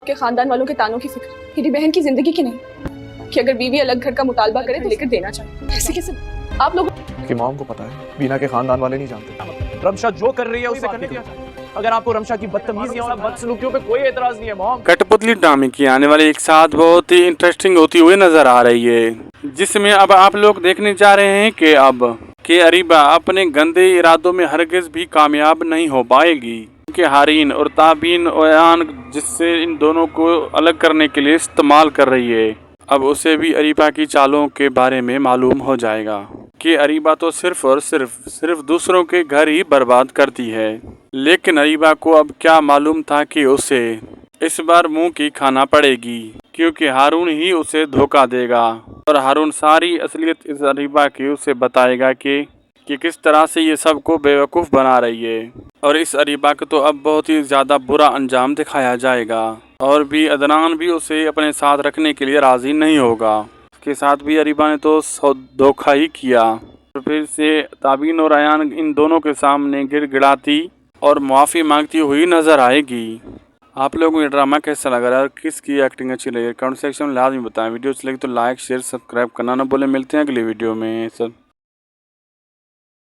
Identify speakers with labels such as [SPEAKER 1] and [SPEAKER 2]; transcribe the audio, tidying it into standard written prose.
[SPEAKER 1] के खानदान वालों के तानों की फिक्र, मेरी बहन की जिंदगी की नहीं कि अगर बीवी अलग घर का मुतालबा करे तो लेकर देना चाहिए। ऐसे कैसे आप लोगों
[SPEAKER 2] की मॉम को पता है, बीना के खानदान वाले नहीं जानते।
[SPEAKER 3] रमशा जो कर रही है उससे करने दिया। अगर आपको रमशा की बदतमीजियों और बदसलूकियों पे कोई एतराज नहीं है मॉम।
[SPEAKER 4] कठपुतली ड्रामे की आने वाली एक साथ बहुत ही इंटरेस्टिंग होती हुई नजर आ रही है, जिसमें अब आप लोग देखने जा रहे हैं कि अब के अरीबा अपने गंदे इरादों में हरगिज भी कामयाब नहीं हो पाएगी, क्योंकि हारीन और ताबीन ओयान जिससे इन दोनों को अलग करने के लिए इस्तेमाल कर रही है, अब उसे भी अरीबा की चालों के बारे में मालूम हो जाएगा कि अरीबा तो सिर्फ और सिर्फ दूसरों के घर ही बर्बाद करती है। लेकिन अरीबा को अब क्या मालूम था कि उसे इस बार मुंह की खाना पड़ेगी, क्योंकि हारून ही उसे धोखा देगा और हारून सारी असलियत इस अरीबा की उसे बताएगा कि किस तरह से ये सबको बेवकूफ़ बना रही है। और इस अरीबा को तो अब बहुत ही ज़्यादा बुरा अंजाम दिखाया जाएगा और भी अदनान भी उसे अपने साथ रखने के लिए राज़ी नहीं होगा। उसके साथ भी अरीबा ने तो धोखा ही किया। तो फिर से ताबीन और अयान इन दोनों के सामने गिड़गिड़ाती और माफ़ी मांगती हुई नज़र आएगी। आप लोगों को ये ड्रामा कैसा लग रहा है और किसकी एक्टिंग अच्छी लगी, कमेंट सेक्शन में लाजमी बताएं। वीडियो अच्छी लगी तो लाइक शेयर सब्सक्राइब करना ना भूलें। मिलते हैं अगली वीडियो में सब।